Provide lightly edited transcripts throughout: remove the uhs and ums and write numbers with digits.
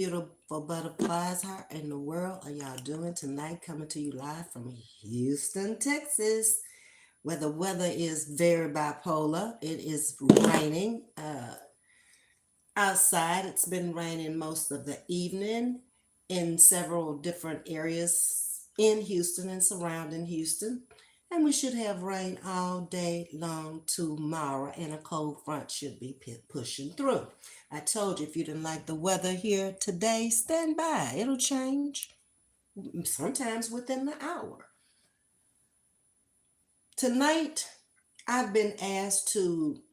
Beautiful butterflies. How in the world are y'all doing tonight? Coming to you live from Houston, Texas, where the weather is very bipolar. It is raining outside. It's been raining most of the evening in several different areas in Houston and surrounding Houston. And we should have rain all day long tomorrow, and a cold front should be pushing through. I told you if you didn't like the weather here today, stand by. It'll change sometimes within the hour. Tonight, I've been asked to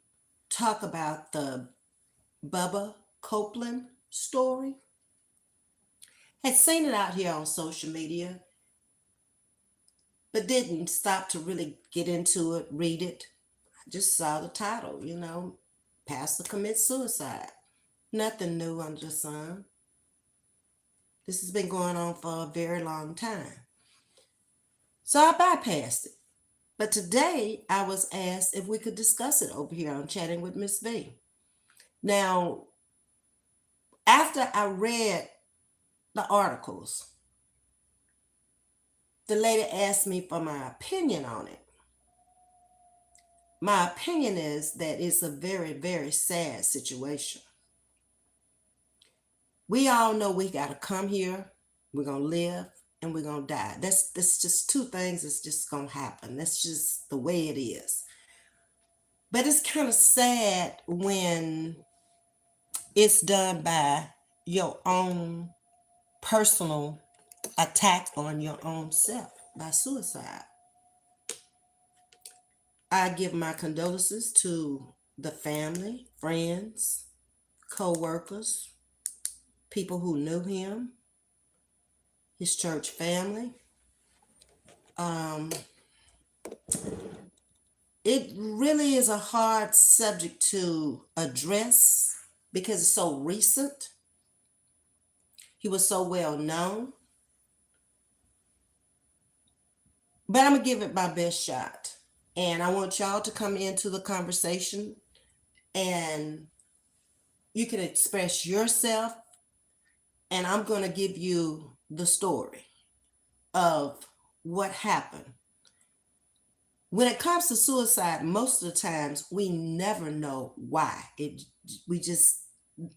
talk about the Bubba Copeland story. Had seen it out here on social media, but didn't stop to really get into it, read it. I just saw the title, Pastor commits suicide. Nothing new under the sun. This has been going on for a very long time. So I bypassed it. But today I was asked if we could discuss it over here on Chatting with Ms.V. Now, after I read the articles, the lady asked me for my opinion on it. My opinion is that it's a very, very sad situation. We all know we got to come here, we're going to live, and we're going to die. That's just two things that's just going to happen. That's just the way it is. But it's kind of sad when it's done by your own personal attack on your own self by suicide. I give my condolences to the family, friends, co-workers, people who knew him, his church family. It really is a hard subject to address because it's so recent. He was so well known. But I'm going to give it my best shot. And I want y'all to come into the conversation and you can express yourself. And I'm going to give you the story of what happened. When it comes to suicide, most of the times we never know why.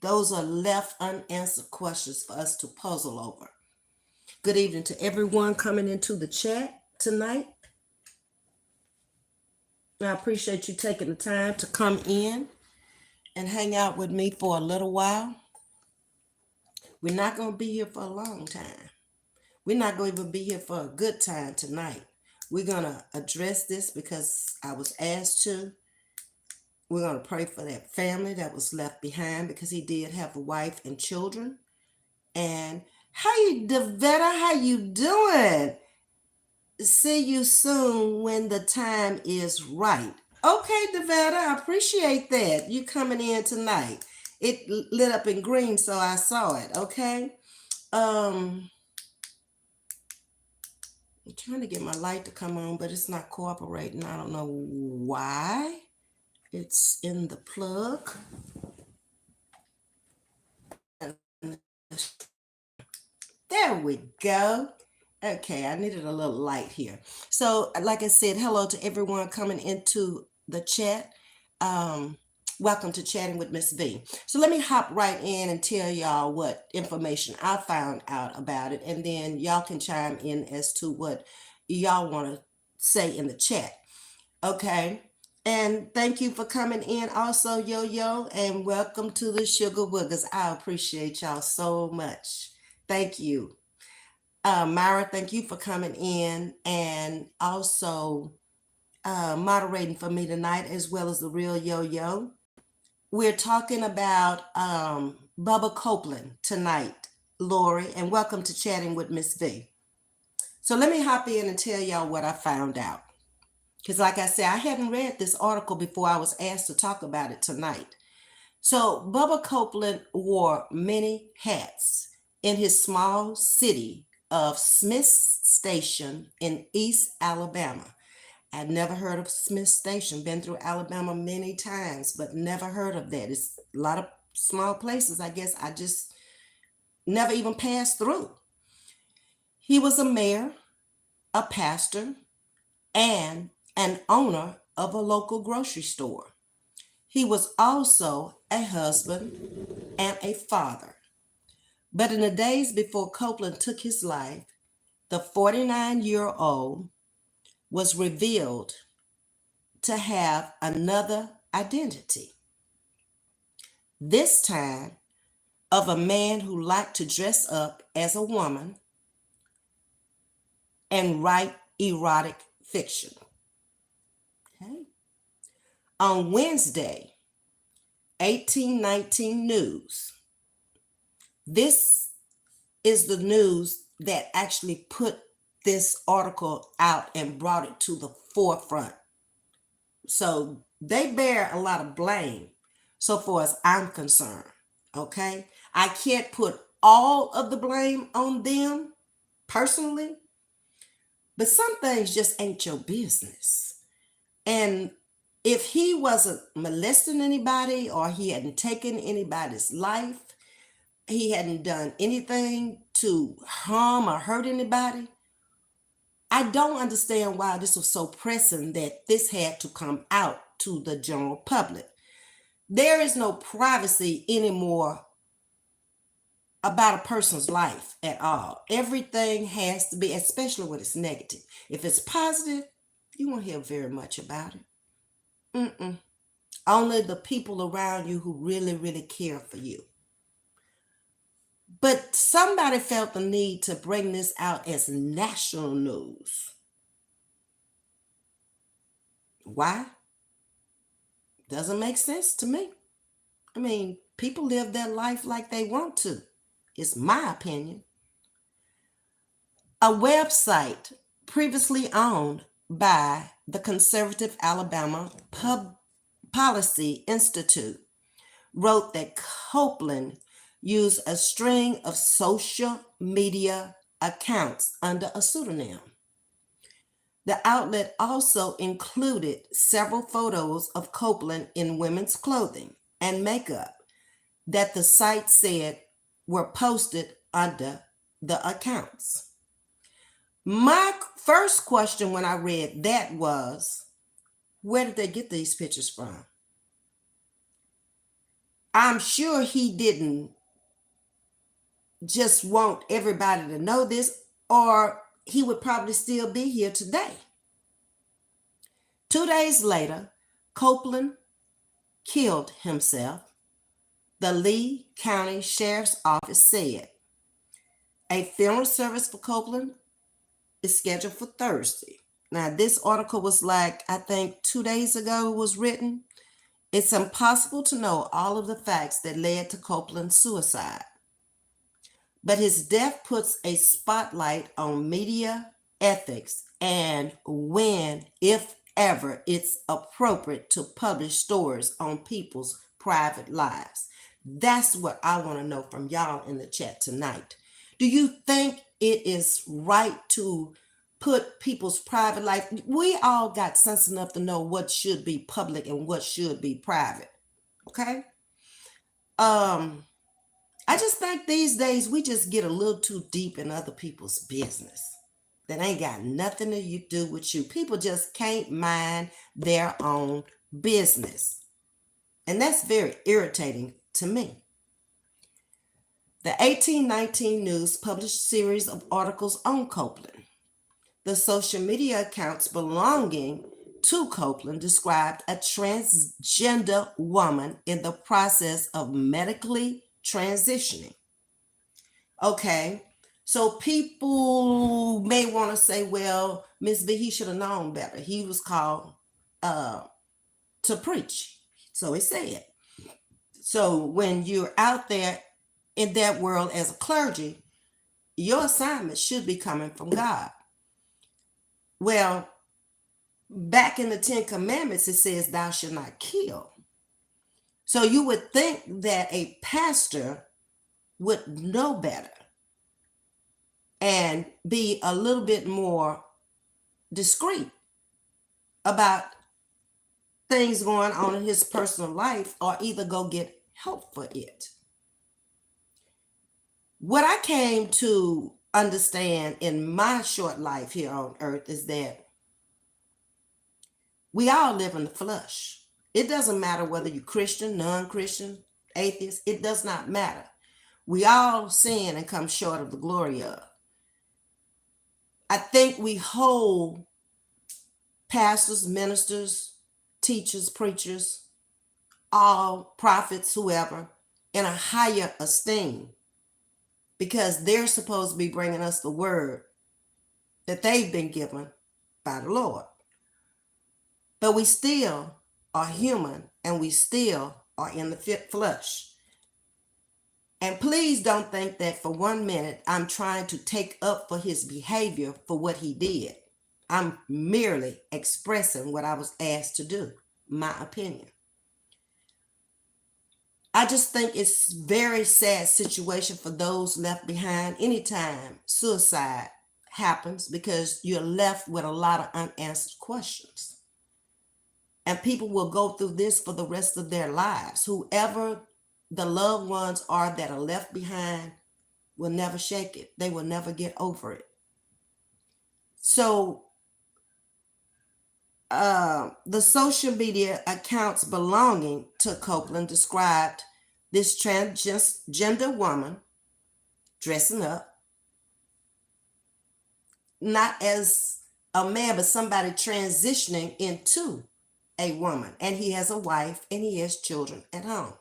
Those are left unanswered questions for us to puzzle over. Good evening to everyone coming into the chat tonight. I appreciate you taking the time to come in and hang out with me for a little while. We're not going to be here for a long time. We're not going to even be here for a good time tonight. We're going to address this because I was asked to. We're going to pray for that family that was left behind because he did have a wife and children. And Devetta, how you doing? See you soon when the time is right. Okay, Devetta, I appreciate that. You coming in tonight. It lit up in green, so I saw it, okay? I'm trying to get my light to come on, but it's not cooperating. I don't know why. It's in the plug. There we go. Okay, I needed a little light here. So, like I said, hello to everyone coming into the chat. Welcome to Chatting with Ms.V. So let me hop right in and tell y'all what information I found out about it, and then y'all can chime in as to what y'all want to say in the chat. Okay, and thank you for coming in also, Yo-Yo, and welcome to the Sugar Woogers. I appreciate y'all so much. Thank you. Myra, thank you for coming in and also moderating for me tonight, as well as the real Yo-Yo. We're talking about Bubba Copeland tonight, Lori, and welcome to Chatting with Ms.V. So let me hop in and tell y'all what I found out. Because like I said, I hadn't read this article before I was asked to talk about it tonight. So Bubba Copeland wore many hats in his small city of Smith Station in East Alabama. I'd never heard of Smith Station, been through Alabama many times, but never heard of that. It's a lot of small places, I guess. I just never even passed through. He was a mayor, a pastor, and an owner of a local grocery store. He was also a husband and a father. But in the days before Copeland took his life, the 49-year-old was revealed to have another identity, this time of a man who liked to dress up as a woman and write erotic fiction. Okay. On Wednesday, 1819 News, this is the news that actually put this article out and brought it to the forefront. So they bear a lot of blame, so far as I'm concerned. Okay. I can't put all of the blame on them personally, but some things just ain't your business. And if he wasn't molesting anybody or he hadn't taken anybody's life, he hadn't done anything to harm or hurt anybody, I don't understand why this was so pressing that this had to come out to the general public. There is no privacy anymore about a person's life at all. Everything has to be, especially when it's negative. If it's positive, you won't hear very much about it. Only the people around you who really, really care for you. But somebody felt the need to bring this out as national news. Why? Doesn't make sense to me. I mean, people live their life like they want to. It's my opinion. A website previously owned by the conservative Alabama Policy Institute wrote that Copeland used a string of social media accounts under a pseudonym. The outlet also included several photos of Copeland in women's clothing and makeup that the site said were posted under the accounts. My first question when I read that was, where did they get these pictures from? I'm sure he didn't just want everybody to know this, or he would probably still be here today. 2 days later, Copeland killed himself. The Lee County Sheriff's Office said a funeral service for Copeland is scheduled for Thursday. Now, this article was like, I think 2 days ago it was written. It's impossible to know all of the facts that led to Copeland's suicide. But his death puts a spotlight on media ethics and when, if ever, it's appropriate to publish stories on people's private lives. That's what I want to know from y'all in the chat tonight. Do you think it is right to put people's private life? We all got sense enough to know what should be public and what should be private. Okay? I just think these days we just get a little too deep in other people's business that ain't got nothing to do with you. People just can't mind their own business. And that's very irritating to me. The 1819 News published a series of articles on Copeland. The social media accounts belonging to Copeland described a transgender woman in the process of medically transitioning. Okay, so people may want to say, well, Ms.V, he should have known better. He was called to preach. So he said. So when you're out there in that world as a clergy, your assignment should be coming from God. Well, back in the 10 Commandments, it says, thou shalt not kill. So you would think that a pastor would know better and be a little bit more discreet about things going on in his personal life, or either go get help for it. What I came to understand in my short life here on earth is that we all live in the flesh. It doesn't matter whether you're Christian, non-Christian, atheist, it does not matter. We all sin and come short of the glory of. I think we hold pastors, ministers, teachers, preachers, all prophets, whoever, in a higher esteem because they're supposed to be bringing us the word that they've been given by the Lord. But we still are human and we still are in the flesh. And please don't think that for 1 minute I'm trying to take up for his behavior for what he did. I'm merely expressing what I was asked to do, my opinion. I just think it's a very sad situation for those left behind anytime suicide happens because you're left with a lot of unanswered questions. And people will go through this for the rest of their lives. Whoever the loved ones are that are left behind will never shake it. They will never get over it. So the social media accounts belonging to Copeland described this transgender woman dressing up, not as a man, but somebody transitioning into a woman. And he has a wife and he has children at home.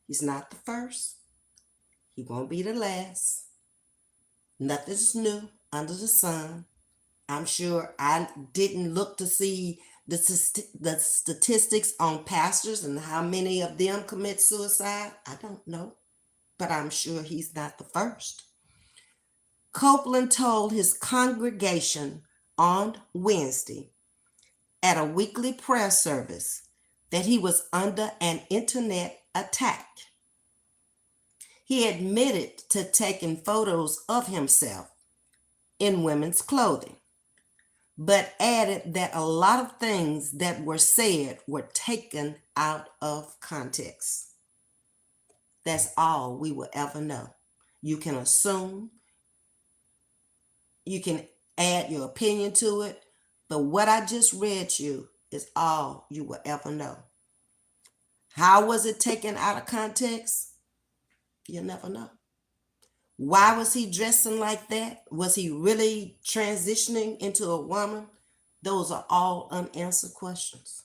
He's not the first. He won't be the last. Nothing's new under the sun. I'm sure I didn't look to see the statistics on pastors and how many of them commit suicide. I don't know, but I'm sure he's not the first. Copeland told his congregation on Wednesday at a weekly prayer service that he was under an internet attack. He admitted to taking photos of himself in women's clothing, but added that a lot of things that were said were taken out of context. That's all we will ever know. You can assume, you can add your opinion to it, but what I just read you is all you will ever know. How was it taken out of context? You'll never know. Why was he dressing like that? Was he really transitioning into a woman? Those are all unanswered questions.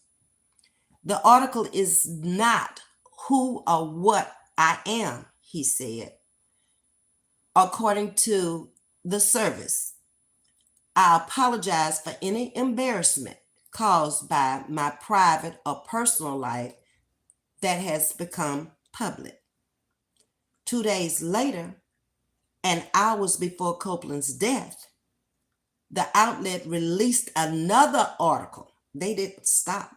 The article is not who or what I am, he said. According to the service, I apologize for any embarrassment caused by my private or personal life that has become public. 2 days later, and hours before Copeland's death, the outlet released another article. They didn't stop.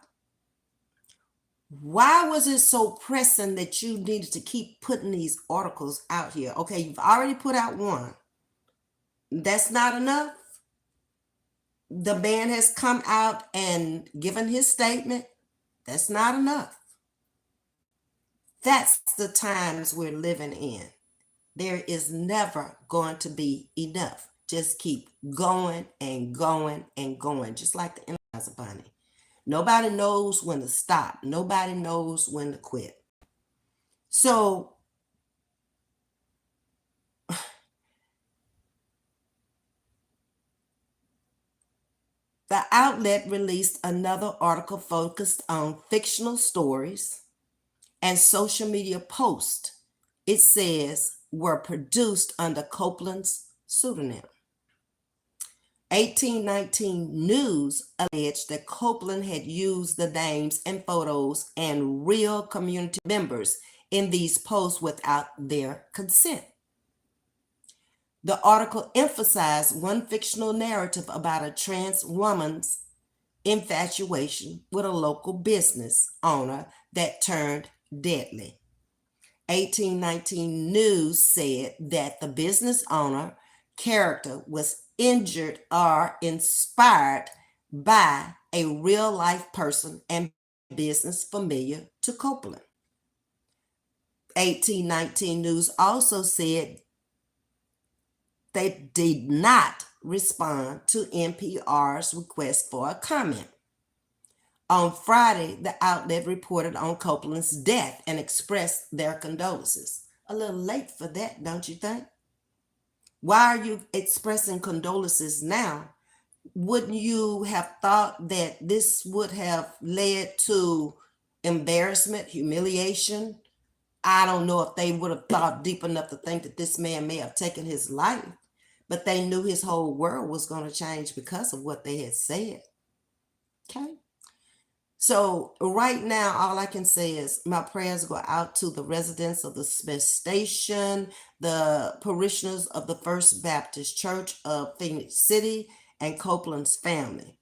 Why was it so pressing that you needed to keep putting these articles out here? Okay, you've already put out one. That's not enough. The man has come out and given his statement. That's not enough. That's the times we're living in. There is never going to be enough. Just keep going and going and going, just like the Energizer Bunny. Nobody knows when to stop. Nobody knows when to quit. So the outlet released another article focused on fictional stories and social media posts. It says were produced under Copeland's pseudonym. 1819 News alleged that Copeland had used the names and photos and real community members in these posts without their consent. The article emphasized one fictional narrative about a trans woman's infatuation with a local business owner that turned deadly. 1819 News said that the business owner character was injured or inspired by a real life person and business familiar to Copeland. 1819 News also said they did not respond to NPR's request for a comment. On Friday, the outlet reported on Copeland's death and expressed their condolences. A little late for that, don't you think? Why are you expressing condolences now? Wouldn't you have thought that this would have led to embarrassment, humiliation? I don't know if they would have thought deep enough to think that this man may have taken his life, but they knew his whole world was going to change because of what they had said. Okay. So right now, all I can say is my prayers go out to the residents of the Smith Station, the parishioners of the First Baptist Church of Phoenix City, and Copeland's family.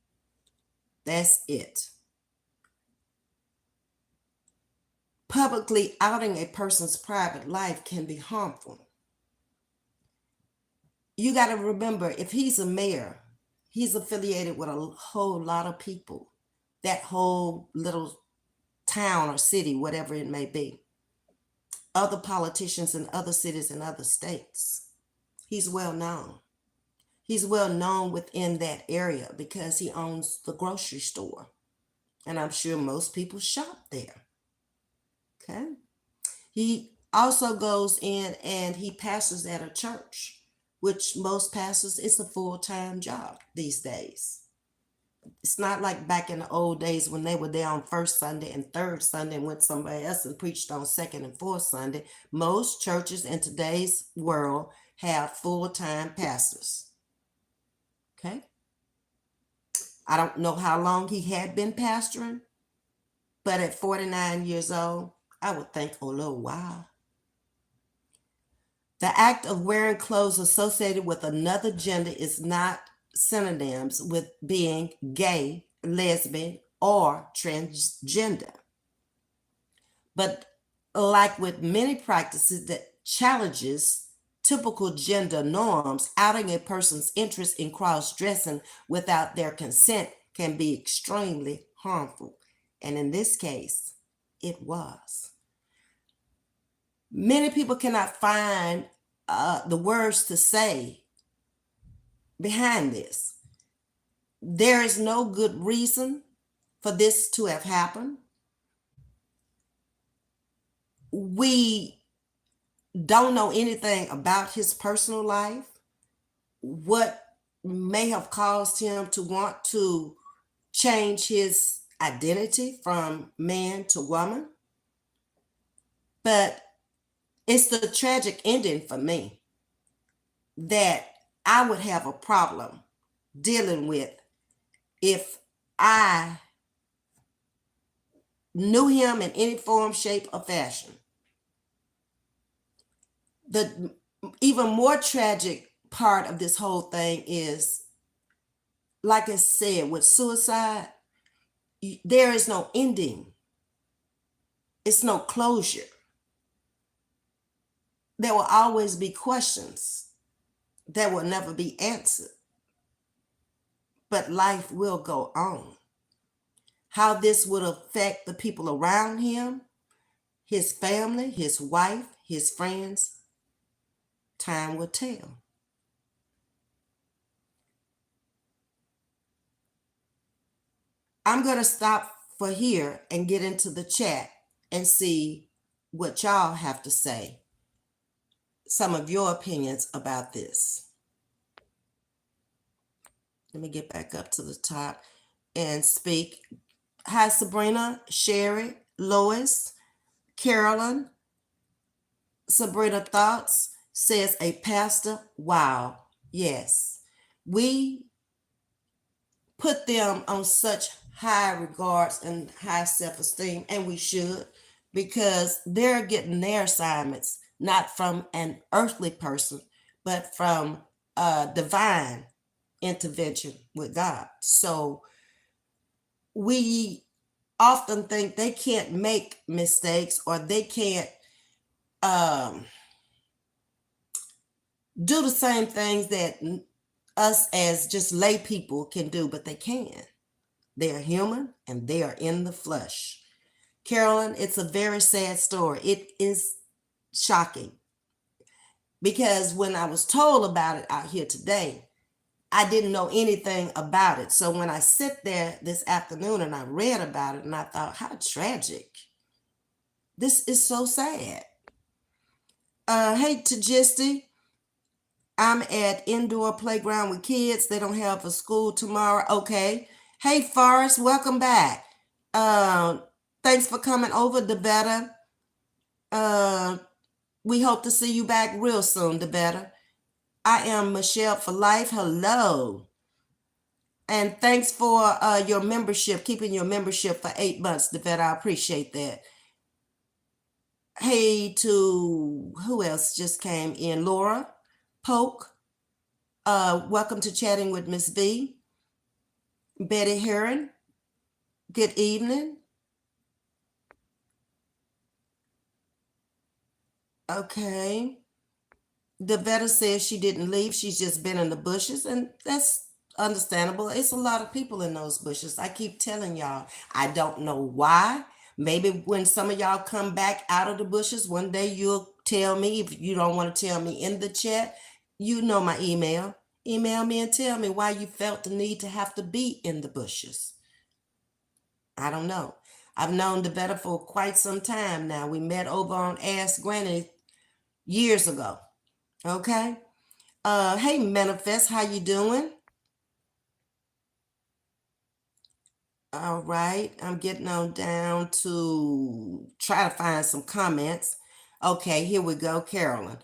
That's it. Publicly outing a person's private life can be harmful. You got to remember, if he's a mayor, he's affiliated with a whole lot of people. That whole little town or city, whatever it may be. Other politicians in other cities and other states. He's well known. He's well known within that area because he owns the grocery store. And I'm sure most people shop there. Okay. He also goes in and he pastors at a church, which most pastors, it's a full-time job these days. It's not like back in the old days when they were there on first Sunday and third Sunday and went somewhere else and preached on second and fourth Sunday. Most churches in today's world have full-time pastors. Okay. I don't know how long he had been pastoring, but at 49 years old, I would think a little while. The act of wearing clothes associated with another gender is not synonyms with being gay, lesbian, or transgender. But like with many practices that challenges typical gender norms, outing a person's interest in cross-dressing without their consent can be extremely harmful. And in this case, it was. Many people cannot find the words to say behind this. There is no good reason for this to have happened. We don't know anything about his personal life, what may have caused him to want to change his identity from man to woman. But it's the tragic ending for me that I would have a problem dealing with if I knew him in any form, shape, or fashion. The even more tragic part of this whole thing is, like I said, with suicide, there is no ending. It's no closure. There will always be questions that will never be answered. But life will go on. How this would affect the people around him, his family, his wife, his friends, time will tell. I'm going to stop for here and get into the chat and see what y'all have to say. Some of your opinions about this. Let me get back up to the top and speak. Hi, Sabrina, Sherry, Lois, Carolyn. Sabrina Thoughts says a pastor. Wow. Yes. We put them on such high regards and high self-esteem, and we should, because they're getting their assignments not from an earthly person, but from divine intervention with God. So we often think they can't make mistakes or they can't do the same things that us as just lay people can do, but they can. They are human and they are in the flesh. Carolyn, it's a very sad story. It is shocking. because when I was told about it out here today, I didn't know anything about it. So when I sit there this afternoon and I read about it, and I thought, how tragic. This is so sad. Hey, Tajisti, I'm at indoor playground with kids. They don't have a school tomorrow. Okay. Hey, Forrest, welcome back. Uh, Thanks for coming over, DeBetta. Uh, we hope to see you back real soon, DeBetta. I am Michelle for Life. Hello. And thanks for your membership, keeping your membership for 8 months, DeVette. I appreciate that. Hey to who else just came in? Laura, Polk. Welcome to Chatting with Ms.V. Betty Heron. Good evening. Okay. The veteran says she didn't leave. She's just been in the bushes, and that's understandable. It's a lot of people in those bushes. I keep telling y'all, I don't know why. Maybe when some of y'all come back out of the bushes, one day you'll tell me. If you don't want to tell me in the chat, you know my email. Email me and tell me why you felt the need to have to be in the bushes. I don't know. I've known the veteran for quite some time now. We met over on Ask Granny years ago. Okay. Hey Manifest, how you doing? All right, I'm getting on down to try to find some comments. Okay, here we go, Carolyn.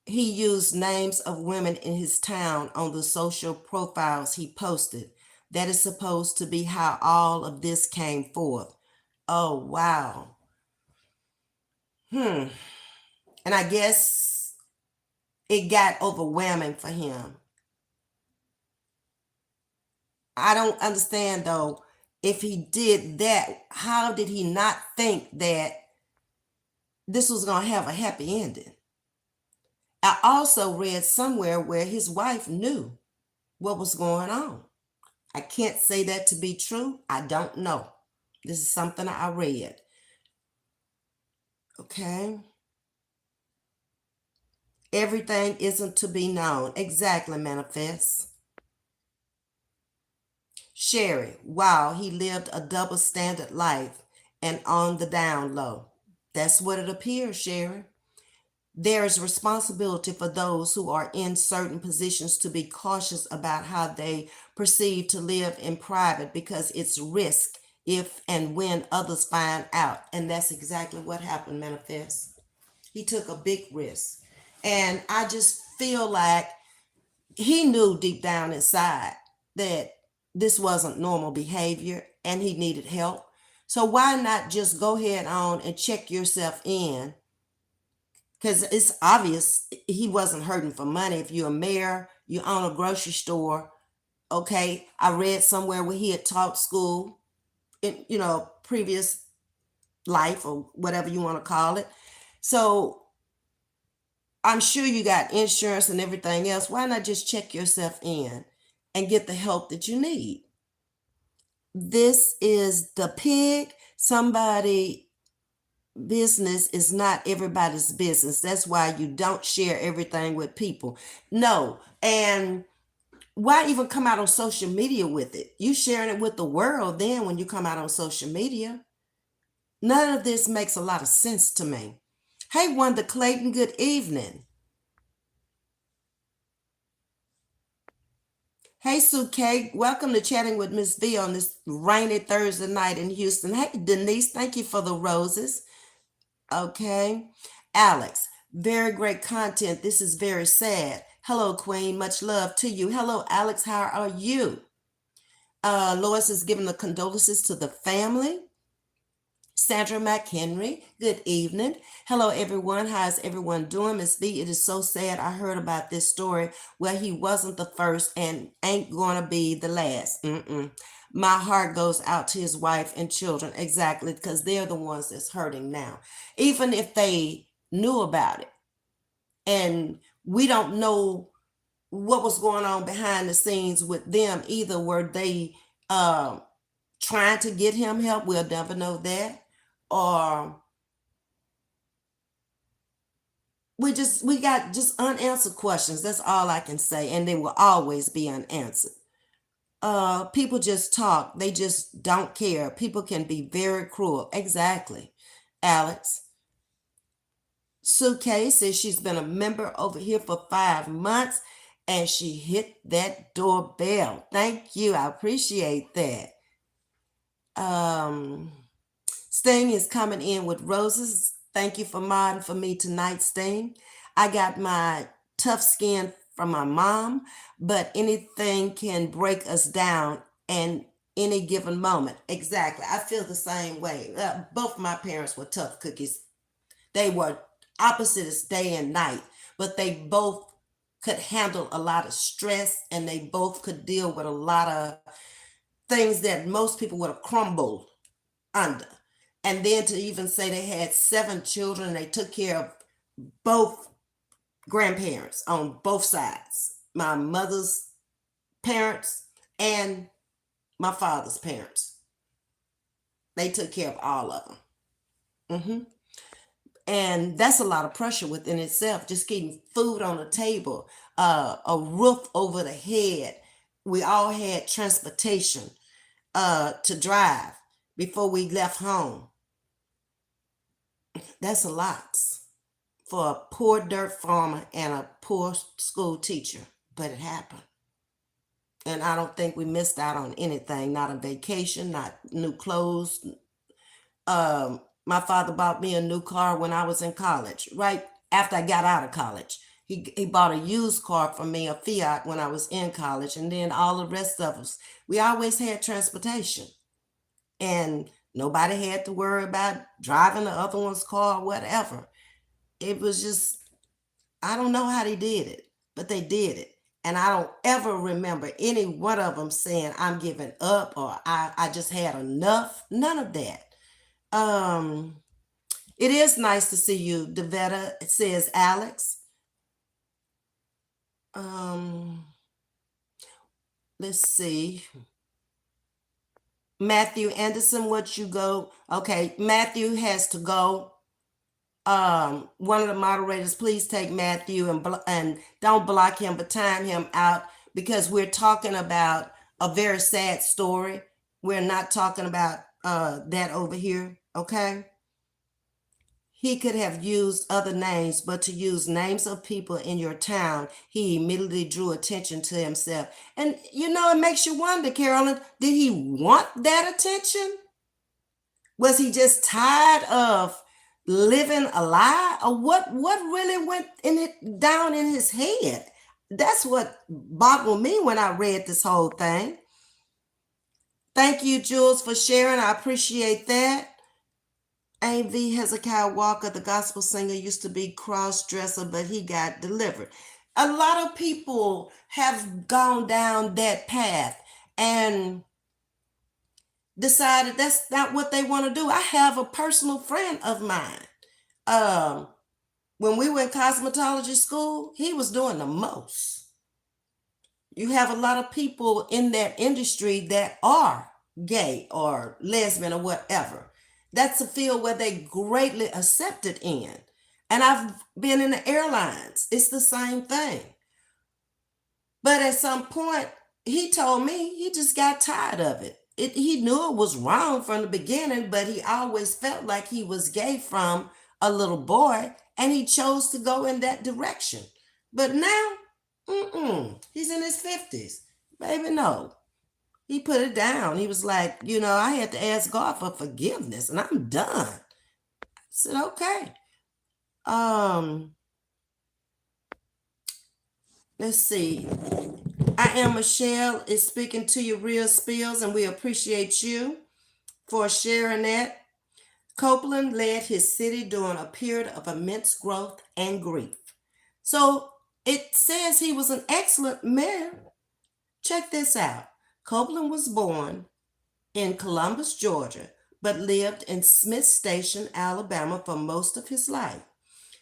He used names of women in his town on the social profiles he posted. That is supposed to be how all of this came forth. Oh, wow. And I guess it got overwhelming for him. I don't understand though, if he did that, how did he not think that this was going to have a happy ending? I also read somewhere where his wife knew what was going on. I can't say that to be true. I don't know. This is something I read. Okay. Everything isn't to be known. Exactly, Manifest. Sherry, wow, he lived a double standard life and on the down low. That's what it appears, Sherry. There is responsibility for those who are in certain positions to be cautious about how they perceive to live in private, because it's risk if and when others find out. And that's exactly what happened, Manifest. He took a big risk. And I just feel like he knew deep down inside that this wasn't normal behavior and he needed help. So why not just go ahead on and check yourself in, because it's obvious he wasn't hurting for money. If you're a mayor, you own a grocery store. Okay, I read somewhere where he had taught school in previous life or whatever you want to call it. So I'm sure you got insurance and everything else. Why not just check yourself in and get the help that you need? This is the pig. Somebody business is not everybody's business. That's why you don't share everything with people. No. And why even come out on social media with it? You sharing it with the world then when you come out on social media. None of this makes a lot of sense to me. Hey, Wanda Clayton, good evening. Hey, Sue K, welcome to Chatting with Ms.V on this rainy Thursday night in Houston. Hey, Denise, thank you for the roses. Okay. Alex, very great content. This is very sad. Hello, Queen. Much love to you. Hello, Alex. How are you? Lois is giving the condolences to the family. Sandra McHenry, good evening. Hello, everyone. How's everyone doing? Ms. V, it is so sad. I heard about this story where he wasn't the first and ain't going to be the last. My heart goes out to his wife and children. Exactly, because they're the ones that's hurting now. Even if they knew about it, and we don't know what was going on behind the scenes with them either. Were they trying to get him help? We'll never know that. Or we got just unanswered questions. That's all I can say. And they will always be unanswered. People just talk. They just don't care. People can be very cruel. Exactly. Alex. Suitcase says she's been a member over here for 5 months and she hit that doorbell. Thank you. I appreciate that. Um, Sting is coming in with roses. Thank you for modding for me tonight, Sting. I got my tough skin from my mom, but anything can break us down and any given moment. Exactly. I feel the same way. Both my parents were tough cookies. They were opposites day and night, but they both could handle a lot of stress and they both could deal with a lot of things that most people would have crumbled under. And then to even say they had 7 children, they took care of both grandparents on both sides, my mother's parents and my father's parents. They took care of all of them. And that's a lot of pressure within itself, just getting food on the table, a roof over the head. We all had transportation to drive before we left home. That's a lot for a poor dirt farmer and a poor school teacher, but it happened. And I don't think we missed out on anything, not a vacation, not new clothes. My father bought me a new car when I was in college, right after I got out of college. He bought a used car for me, a Fiat, when I was in college. And then all the rest of us, we always had transportation. And nobody had to worry about driving the other one's car or whatever. It was just, I don't know how they did it, but they did it. And I don't ever remember any one of them saying, I'm giving up or I just had enough. None of that. It is nice to see you, Devetta. It says Alex. Let's see. Matthew Anderson, what you go? Okay, Matthew has to go. One of the moderators, please take Matthew and don't block him, but time him out because we're talking about a very sad story. We're not talking about that over here, okay? He could have used other names, but to use names of people in your town, he immediately drew attention to himself. And it makes you wonder, Carolyn, did he want that attention? Was he just tired of living a lie? Or what really went down in his head? That's what boggled me when I read this whole thing. Thank you, Jules, for sharing. I appreciate that. Ms.V. Hezekiah Walker, the gospel singer, used to be cross-dresser, but he got delivered. A lot of people have gone down that path and decided that's not what they want to do. I have a personal friend of mine. When we were in cosmetology school, he was doing the most. You have a lot of people in that industry that are gay or lesbian or whatever. That's a field where they greatly accepted in. And I've been in the airlines. It's the same thing. But at some point, he told me he just got tired of it. He knew it was wrong from the beginning, but he always felt like he was gay from a little boy, and he chose to go in that direction. But now, he's in his 50s. Baby, no. He put it down. He was like, I had to ask God for forgiveness and I'm done. I said, okay. Let's see. I am Michelle is speaking to you real spills and we appreciate you for sharing that. Copeland led his city during a period of immense growth and grief. So it says he was an excellent mayor. Check this out. Copeland was born in Columbus, Georgia, but lived in Smith Station, Alabama for most of his life.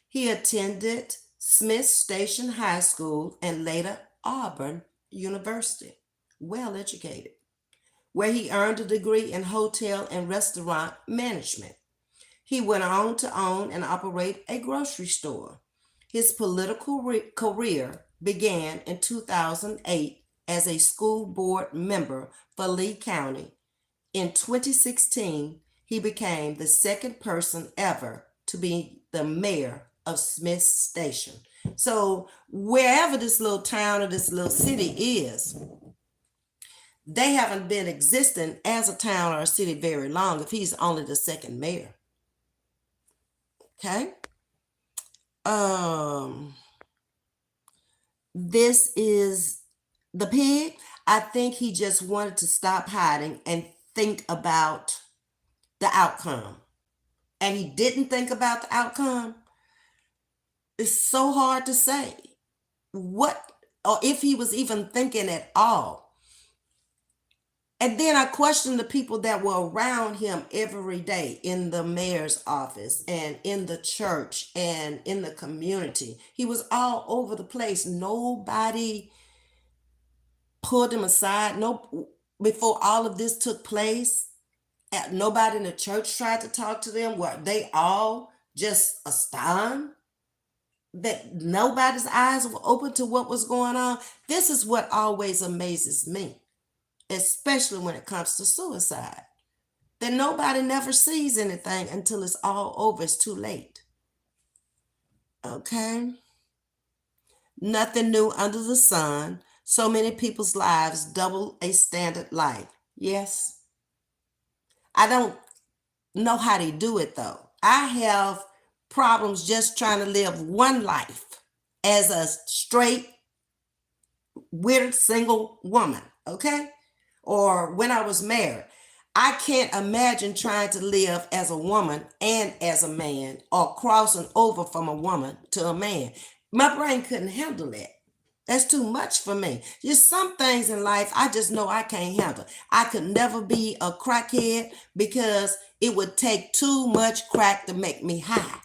He attended Smith Station High School and later Auburn University, well educated, where he earned a degree in hotel and restaurant management. He went on to own and operate a grocery store. His political career began in 2008 as a school board member for Lee County. In 2016, he became the second person ever to be the mayor of Smith Station. So, wherever this little town or this little city is, they haven't been existing as a town or a city very long if he's only the second mayor. Okay? This is the pig. I think he just wanted to stop hiding and think about the outcome. And he didn't think about the outcome. It's so hard to say what, or if he was even thinking at all. And then I questioned the people that were around him every day in the mayor's office and in the church and in the community. He was all over the place. Nobody pulled him aside. No, before all of this took place, nobody in the church tried to talk to them. Were they all just astounded that nobody's eyes were open to what was going on? This is what always amazes me, especially when it comes to suicide, that nobody never sees anything until it's all over. It's too late. Okay? Nothing new under the sun. So many people's lives double a standard life. Yes. I don't know how they do it though. I have problems just trying to live one life as a straight, weird, single woman. Okay? Or when I was married. I can't imagine trying to live as a woman and as a man, or crossing over from a woman to a man. My brain couldn't handle that. That's too much for me. Just some things in life I just know I can't handle. I could never be a crackhead because it would take too much crack to make me high.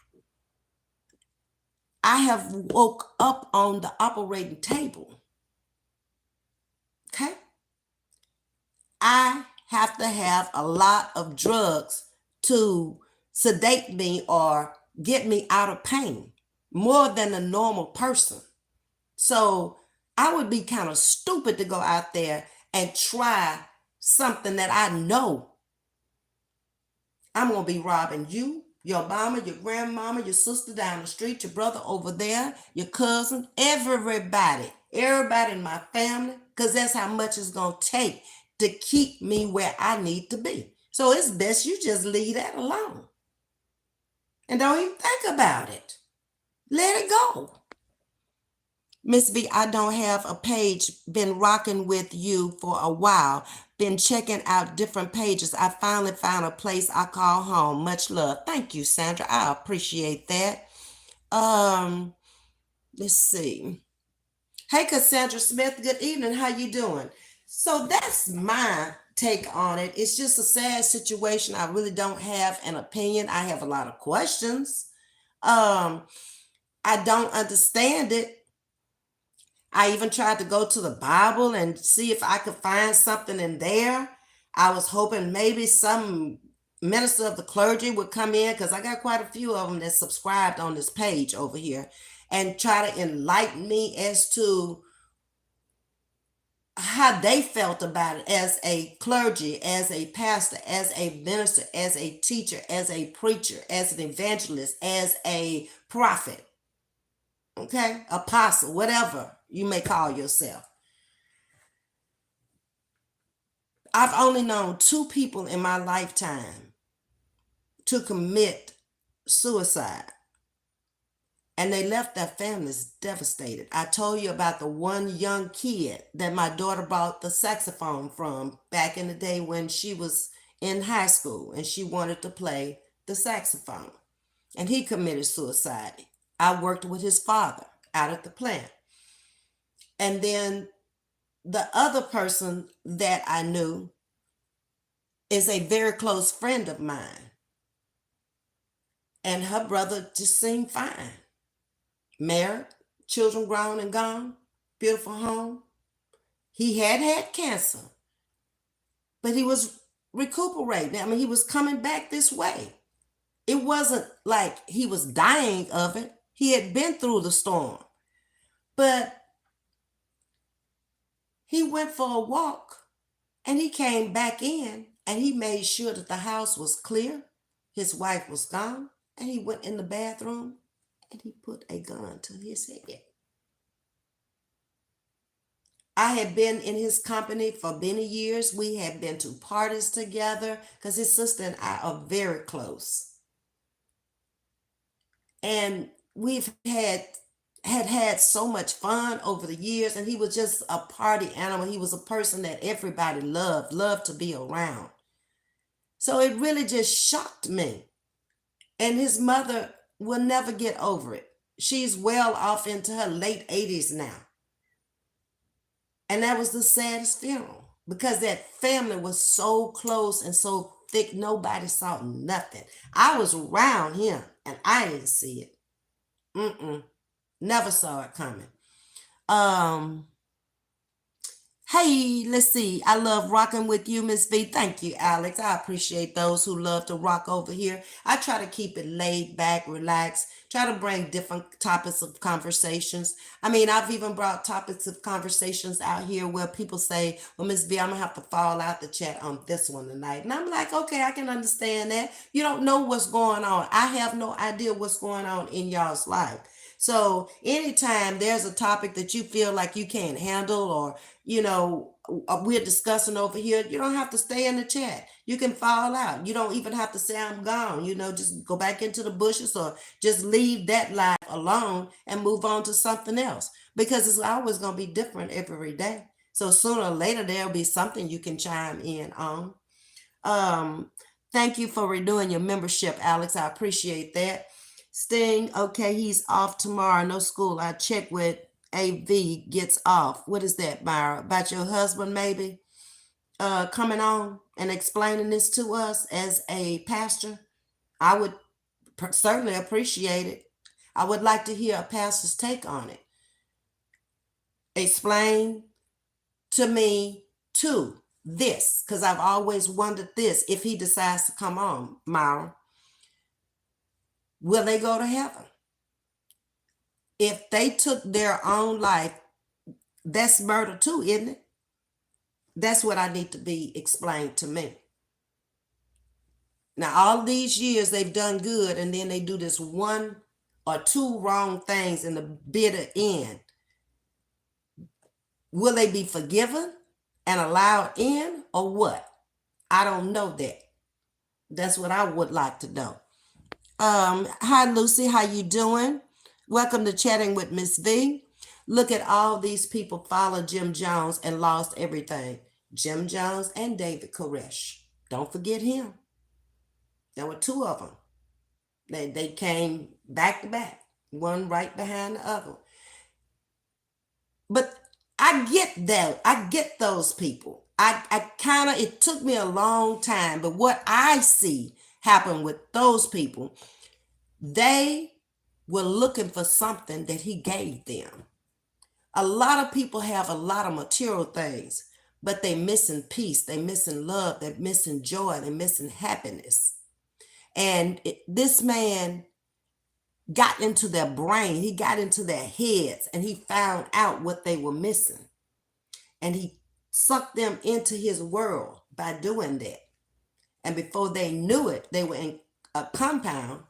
I have woke up on the operating table. Okay? I have to have a lot of drugs to sedate me or get me out of pain, more than a normal person. So I would be kind of stupid to go out there and try something that I know I'm going to be robbing you, your mama, your grandmama, your sister down the street, your brother over there, your cousin, everybody in my family, because that's how much it's going to take to keep me where I need to be. So it's best you just leave that alone. And don't even think about it. Let it go. Ms.V, I don't have a page. Been rocking with you for a while. Been checking out different pages. I finally found a place I call home. Much love. Thank you, Sandra. I appreciate that. Let's see. Hey, Cassandra Smith. Good evening. How you doing? So that's my take on it. It's just a sad situation. I really don't have an opinion. I have a lot of questions. I don't understand it. I even tried to go to the Bible and see if I could find something in there. I was hoping maybe some minister of the clergy would come in, because I got quite a few of them that subscribed on this page over here, and try to enlighten me as to how they felt about it as a clergy, as a pastor, as a minister, as a teacher, as a preacher, as an evangelist, as a prophet. Okay? Apostle, whatever you may call yourself. I've only known 2 people in my lifetime to commit suicide, and they left their families devastated. I told you about the one young kid that my daughter bought the saxophone from back in the day when she was in high school and she wanted to play the saxophone, and he committed suicide. I worked with his father out at the plant. And then the other person that I knew is a very close friend of mine. And her brother just seemed fine. Married, children grown and gone, beautiful home. He had cancer, but he was recuperating. I mean, he was coming back this way. It wasn't like he was dying of it. He had been through the storm, but he went for a walk and he came back in and he made sure that the house was clear. His wife was gone, and he went in the bathroom and he put a gun to his head. I had been in his company for many years. We had been to parties together because his sister and I are very close. And we've had so much fun over the years, and he was just a party animal. He was a person that everybody loved to be around. So it really just shocked me. And his mother will never get over it. She's well off into her late 80s now. And that was the saddest funeral because that family was so close and so thick, nobody saw nothing. I was around him and I didn't see it. Never saw it coming. Hey, let's see. I love rocking with you, Ms.V. Thank you, Alex. I appreciate those who love to rock over here. I try to keep it laid back, relaxed, try to bring different topics of conversations. I mean, I've even brought topics of conversations out here where people say, well, Ms.V, I'm going to have to fall out the chat on this one tonight. And I'm like, okay, I can understand that. You don't know what's going on. I have no idea what's going on in y'all's life. So anytime there's a topic that you feel like you can't handle, or we're discussing over here, you don't have to stay in the chat. You can fall out. You don't even have to say I'm gone. Just go back into the bushes or just leave that life alone and move on to something else, because it's always going to be different every day. So sooner or later, there'll be something you can chime in on. Thank you for renewing your membership, Alex. I appreciate that. Sting, okay, he's off tomorrow. No school. I check with AV gets off. What is that, Myra? About your husband maybe coming on and explaining this to us as a pastor? I would certainly appreciate it. I would like to hear a pastor's take on it. Explain to me too this, because I've always wondered this. If he decides to come on, Myra, will they go to heaven? If they took their own life, that's murder too, isn't it? That's what I need to be explained to me. Now, all these years they've done good, and then they do this one or two wrong things in the bitter end. Will they be forgiven and allowed in, or what? I don't know that. That's what I would like to know. Hi, Lucy. How you doing? Welcome to Chatting with Ms.V. Look at all these people followed Jim Jones and lost everything. Jim Jones and David Koresh. Don't forget him. There were two of them. They came back to back, one right behind the other. But I get that. I get those people. It took me a long time, but what I see happen with those people, they were looking for something that he gave them. A lot of people have a lot of material things, but they missing peace, they missing love, they're missing joy, they're missing happiness. And this man got into their brain, he got into their heads, and he found out what they were missing. And he sucked them into his world by doing that. And before they knew it, they were in a compound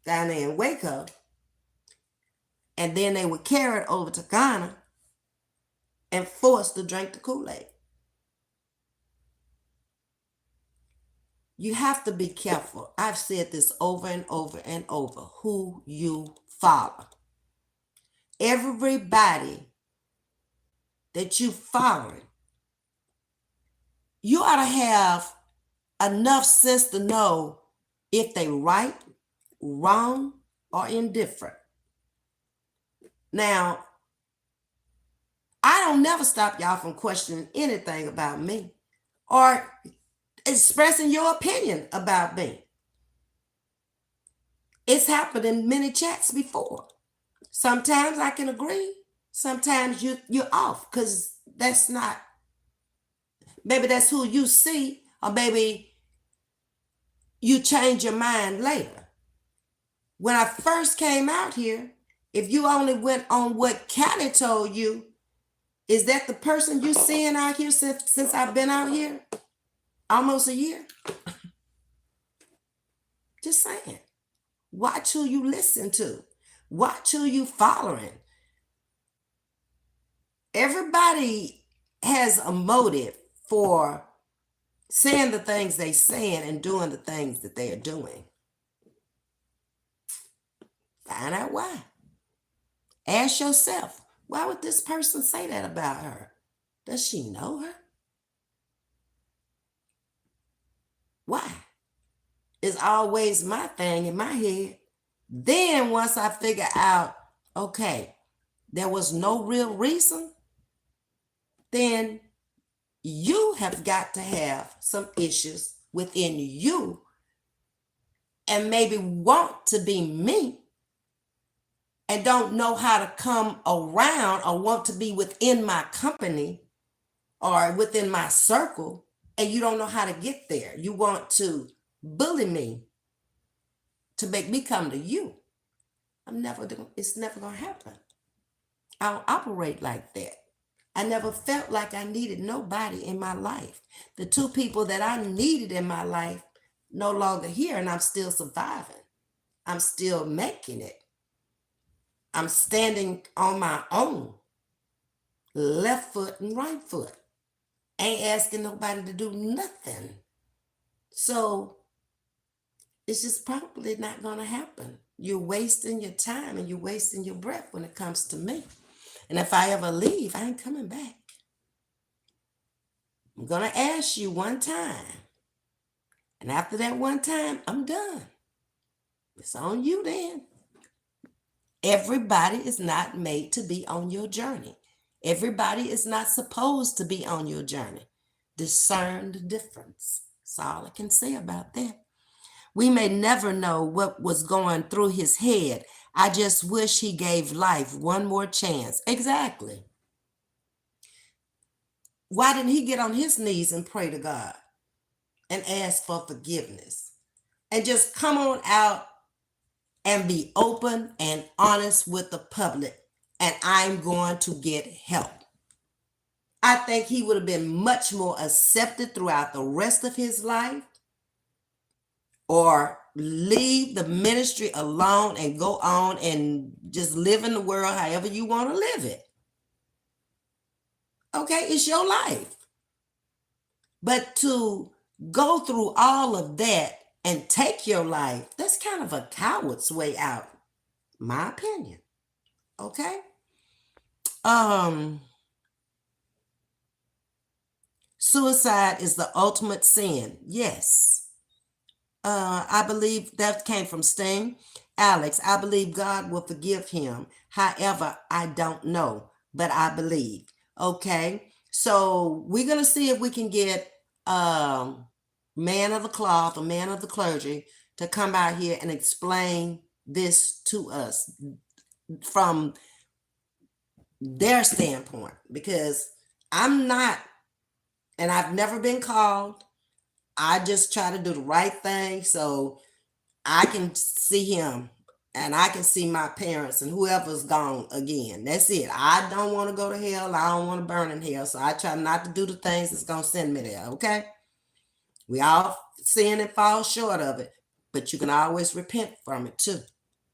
down there in Waco. And then they were carried over to Ghana and forced to drink the Kool-Aid. You have to be careful. I've said this over and over and over, who you follow. Everybody that you following, you ought to have enough sense to know if they right, wrong, or indifferent. Now, I don't never stop y'all from questioning anything about me or expressing your opinion about me. It's happened in many chats before. Sometimes I can agree. Sometimes you're off, because that's not, maybe that's who you see, or maybe you change your mind later. When I first came out here, if you only went on what Callie told you, is that the person you seeing out here since I've been out here? Almost a year? Just saying. Watch who you listen to. Watch who you following. Everybody has a motive for saying the things they saying and doing the things that they are doing. Find out why. Ask yourself, why would this person say that about her? Does she know her? Why? It's always my thing in my head. Then once I figure out, okay, there was no real reason, then you have got to have some issues within you and maybe want to be me and don't know how to come around or want to be within my company or within my circle, and you don't know how to get there. You want to bully me to make me come to you. It's never going to happen. I don't operate like that. I never felt like I needed nobody in my life. The two people that I needed in my life no longer here, and I'm still surviving. I'm still making it. I'm standing on my own, left foot and right foot. Ain't asking nobody to do nothing. So it's just probably not going to happen. You're wasting your time and you're wasting your breath when it comes to me. And if I ever leave, I ain't coming back. I'm going to ask you one time. And after that one time, I'm done. It's on you then. Everybody is not made to be on your journey. Everybody is not supposed to be on your journey. Discern the difference. That's all I can say about that. We may never know what was going through his head. I just wish he gave life one more chance. Exactly. Why didn't he get on his knees and pray to God and ask for forgiveness? And just come on out and be open and honest with the public. And I'm going to get help. I think he would have been much more accepted throughout the rest of his life, or leave the ministry alone and go on and just live in the world however you want to live it. Okay, it's your life. But to go through all of that and take your life, that's kind of a coward's way out, my opinion. Okay? Suicide is the ultimate sin. Yes. I believe that came from Sting. Alex, I believe God will forgive him. However, I don't know, but I believe. Okay, so we're going to see if we can get man of the cloth, a man of the clergy, to come out here and explain this to us from their standpoint, because I'm not, and I've never been called. I just try to do the right thing so I can see him and I can see my parents and whoever's gone again. That's it. I don't want to go to hell. I don't want to burn in hell. So I try not to do the things that's going to send me there. Okay? We all sin and fall short of it, but you can always repent from it too.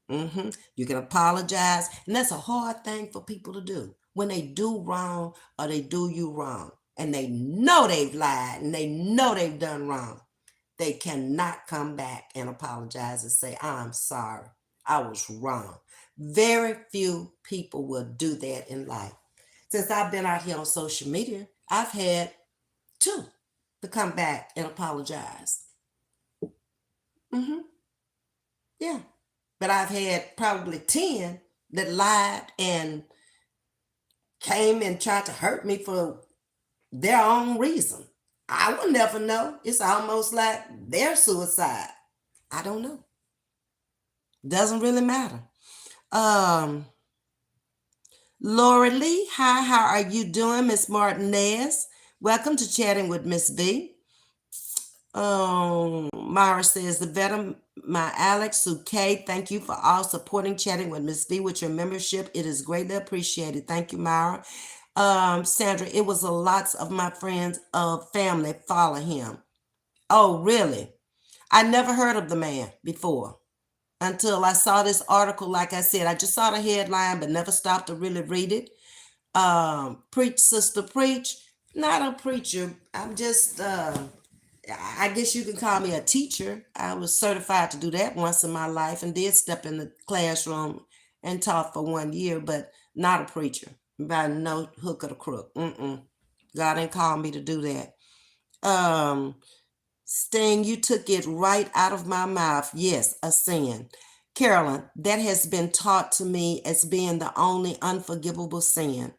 You can apologize. And that's a hard thing for people to do when they do wrong or they do you wrong. And they know they've lied and they know they've done wrong. They cannot come back and apologize and say, I'm sorry, I was wrong. Very few people will do that in life. Since I've been out here on social media, I've had 2 to come back and apologize. Yeah. But I've had probably 10 that lied and came and tried to hurt me for their own reason. I will never know. It's almost like their suicide. I don't know. Doesn't really matter. Laura Lee, hi, how are you doing, Miss Martinez? Welcome to Chatting with Ms.V. Myra says the My Alex Suke, thank you for all supporting Chatting with Ms.V with your membership. It is greatly appreciated. Thank you, Myra. Sandra, it was a lots of my friends of family follow him. Oh, really? I never heard of the man before until I saw this article. Like I said, I just saw the headline, but never stopped to really read it. Preach, sister, preach. Not a preacher. I'm just, I guess you can call me a teacher. I was certified to do that once in my life and did step in the classroom and taught for 1 year, but not a preacher by no hook or the crook. God didn't call me to do that. Sting, you took it right out of my mouth. Yes, a sin. Carolyn, that has been taught to me as being the only unforgivable sin.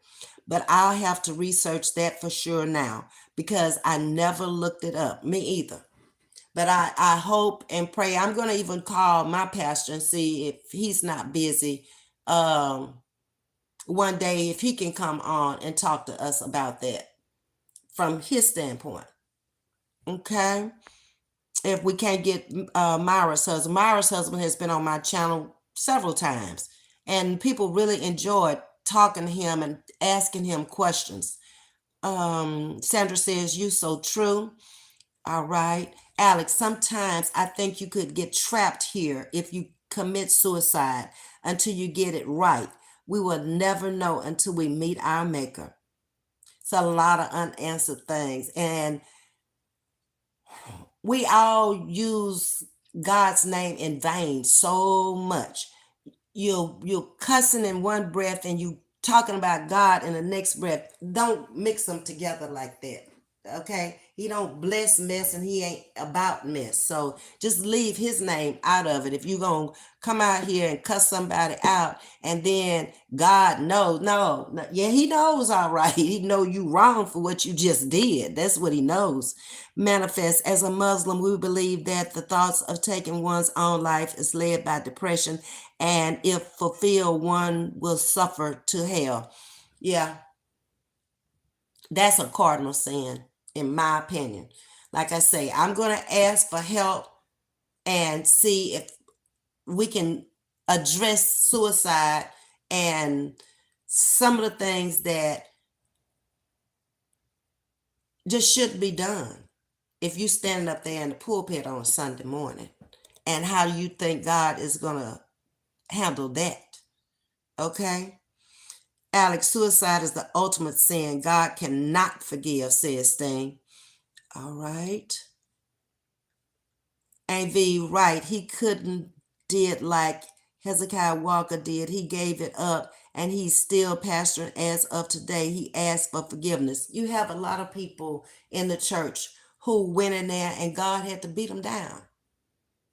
But I'll have to research that for sure now because I never looked it up. Me either. But I hope and pray. I'm going to even call my pastor and see if he's not busy one day, if he can come on and talk to us about that from his standpoint. Okay? If we can't get Myra's husband has been on my channel several times, and people really enjoyed talking to him and asking him questions. Sandra says, you so true. All right. Alex, sometimes I think you could get trapped here if you commit suicide until you get it right. We will never know until we meet our maker. It's a lot of unanswered things. And we all use God's name in vain so much. You're cussing in one breath and you talking about God in the next breath. Don't mix them together like that. Okay? He don't bless mess and he ain't about mess. So just leave his name out of it. If you're going to come out here and cuss somebody out and then God knows, no, yeah, he knows all right. He know you wrong for what you just did. That's what he knows. Manifest. As a Muslim, we believe that the thoughts of taking one's own life is led by depression, and if fulfilled, one will suffer to hell. Yeah, that's a cardinal sin, in my opinion. Like I say, I'm going to ask for help and see if we can address suicide and some of the things that just shouldn't be done. If you standing up there in the pulpit on a Sunday morning, and how do you think God is going to handle that? Okay? Alex, suicide is the ultimate sin God cannot forgive, says Sting. All right. Ms.V, right. He couldn't did like Hezekiah Walker did. He gave it up and he's still pastoring as of today. He asked for forgiveness. You have a lot of people in the church who went in there and God had to beat them down.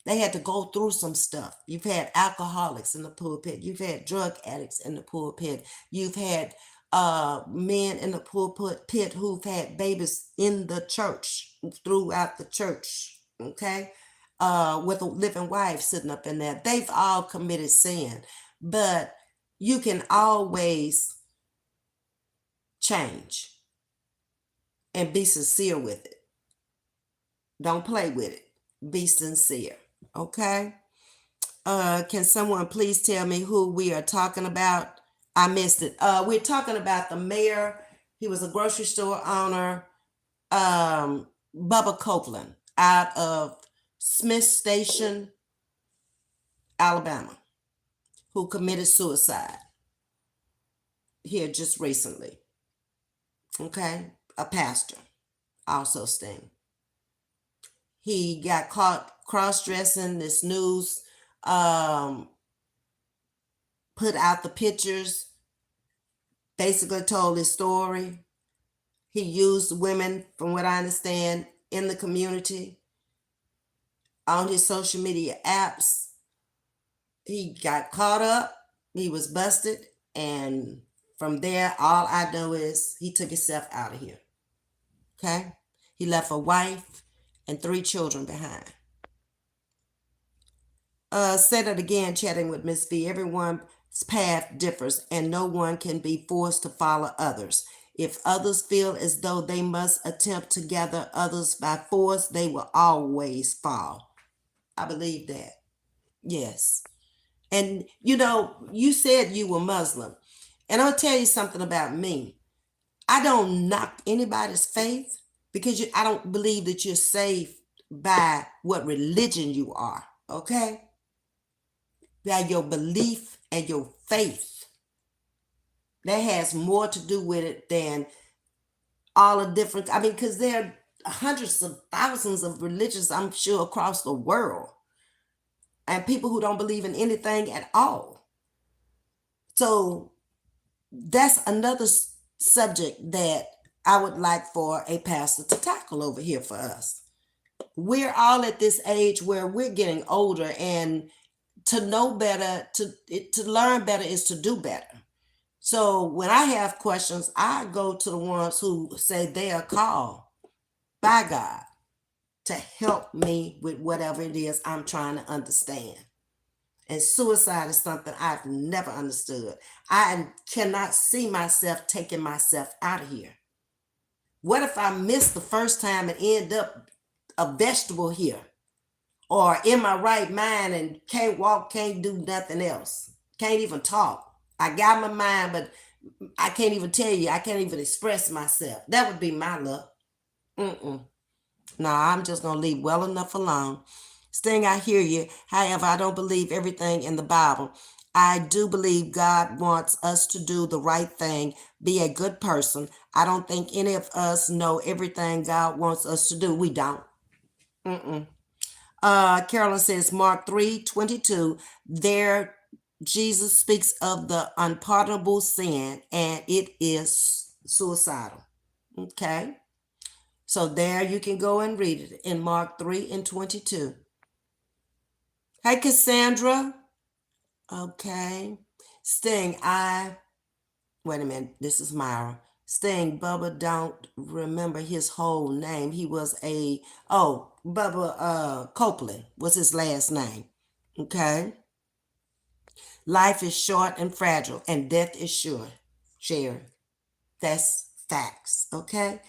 They had to go through some stuff. You've had alcoholics in the pulpit. You've had drug addicts in the pulpit. You've had men in the pulpit who've had babies in the church, throughout the church, okay? With a living wife sitting up in there. They've all committed sin. But you can always change and be sincere with it. Don't play with it. Be sincere. Okay. Can someone please tell me who we are talking about? I missed it. We're talking about the mayor. He was a grocery store owner, Bubba Copeland, out of Smith Station, Alabama, who committed suicide here just recently. Okay. A pastor, also Sting. He got caught cross-dressing. This news put out the pictures, basically told his story. He used women, from what I understand, in the community on his social media apps. He got caught up. He was busted. And from there, all I know is he took himself out of here. Okay? He left a wife and 3 children behind. Said it again, Chatting with Ms.V. Everyone's path differs and no one can be forced to follow others. If others feel as though they must attempt to gather others by force, they will always fall. I believe that. Yes. And you said you were Muslim. And I'll tell you something about me. I don't knock anybody's faith because I don't believe that you're saved by what religion you are. Okay? By your belief and your faith. That has more to do with it than all the different, I mean, because there are hundreds of thousands of religions, I'm sure, across the world, and people who don't believe in anything at all. So that's another subject that I would like for a pastor to tackle over here for us. We're all at this age where we're getting older, and to know better, to learn better is to do better. So when I have questions, I go to the ones who say they are called by God to help me with whatever it is I'm trying to understand. And suicide is something I've never understood. I cannot see myself taking myself out of here. What if I miss the first time and end up a vegetable here? Or in my right mind and can't walk, can't do nothing else. Can't even talk. I got my mind, but I can't even tell you. I can't even express myself. That would be my luck. No, I'm just going to leave well enough alone. Sting, I hear you. However, I don't believe everything in the Bible. I do believe God wants us to do the right thing, be a good person. I don't think any of us know everything God wants us to do. We don't. Carolyn says, Mark 3:22, there Jesus speaks of the unpardonable sin, and it is suicidal. Okay. So there you can go and read it in Mark 3:22. Hey, Cassandra. Okay. Sting, wait a minute. This is Myra. Sting, Bubba don't remember his whole name. He was Bubba Copeland was his last name. Okay. Life is short and fragile, and death is sure. Sherry. That's facts. Okay.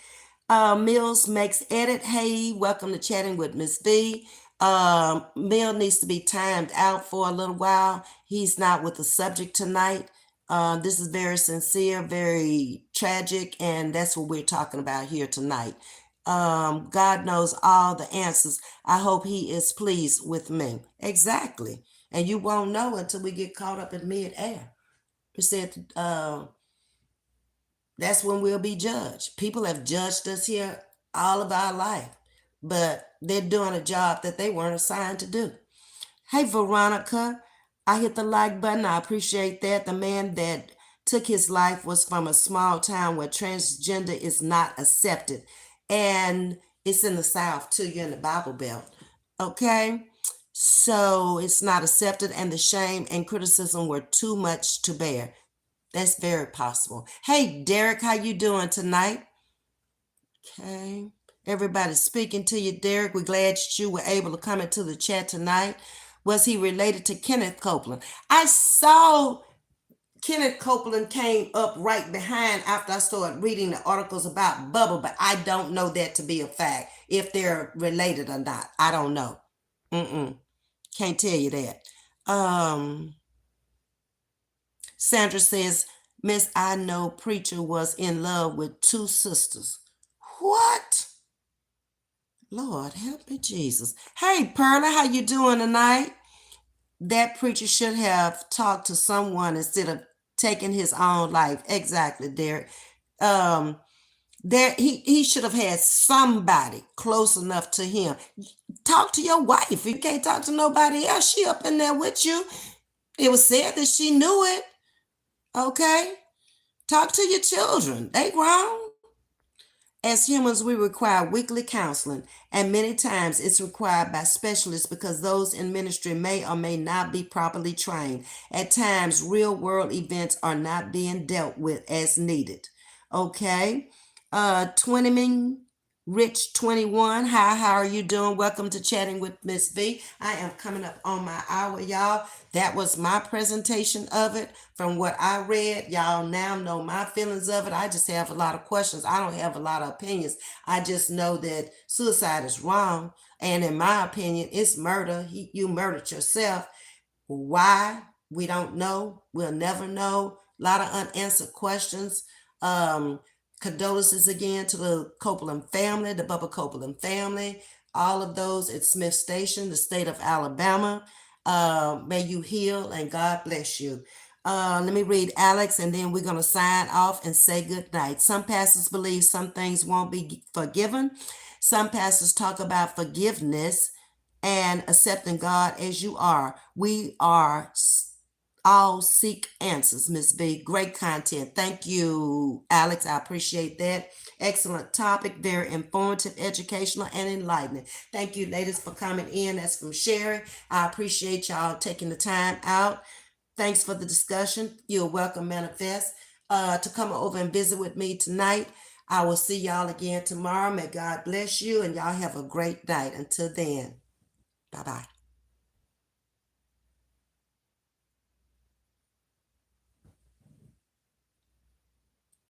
Mills makes edit. Hey, welcome to Chatting with Ms.V. Mill needs to be timed out for a little while. He's not with the subject tonight. This is very sincere, very tragic, and that's what we're talking about here tonight. God knows all the answers. I hope he is pleased with me. Exactly. And you won't know until we get caught up in mid-air. We said, that's when we'll be judged. People have judged us here all of our life, but they're doing a job that they weren't assigned to do. Hey, Veronica, I hit the like button. I appreciate that. The man that took his life was from a small town where transgender is not accepted. And it's in the South, too. You're in the Bible Belt. Okay? So it's not accepted, and the shame and criticism were too much to bear. That's very possible. Hey, Derek, how you doing tonight? Okay. Everybody's speaking to you, Derek. We're glad that you were able to come into the chat tonight. Was he related to Kenneth Copeland? I saw Kenneth Copeland came up right behind after I started reading the articles about Bubba, but I don't know that to be a fact. If they're related or not, I don't know. Can't tell you that. Sandra says, Miss, I know preacher was in love with two sisters. What? Lord, help me, Jesus. Hey, Perla, how you doing tonight? That preacher should have talked to someone instead of taking his own life. Exactly, Derek. He should have had somebody close enough to him. Talk to your wife. If you can't talk to nobody else, she up in there with you. It was said that she knew it. Okay? Talk to your children. They grown. As humans, we require weekly counseling, and many times it's required by specialists because those in ministry may or may not be properly trained. At times, real world events are not being dealt with as needed. Okay? 20 Rich 21. Hi, how are you doing? Welcome to Chatting with Ms.V. I am coming up on my hour, y'all. That was my presentation of it. From what I read, y'all now know my feelings of it. I just have a lot of questions. I don't have a lot of opinions. I just know that suicide is wrong. And in my opinion, it's murder. You murdered yourself. Why? We don't know. We'll never know. A lot of unanswered questions. Um, Condolences again to the Copeland family, the Bubba Copeland family, all of those at Smith Station, the state of Alabama. May you heal and God bless you. Let me read Alex, and then we're going to sign off and say good night. Some pastors believe some things won't be forgiven. Some pastors talk about forgiveness and accepting God as you are. We are all seek answers, Ms.V. Great content. Thank you, Alex. I appreciate that. Excellent topic. Very informative, educational, and enlightening. Thank you, ladies, for coming in. That's from Sherry. I appreciate y'all taking the time out. Thanks for the discussion. You're welcome, Manifest, to come over and visit with me tonight. I will see y'all again tomorrow. May God bless you, and y'all have a great night. Until then, bye-bye.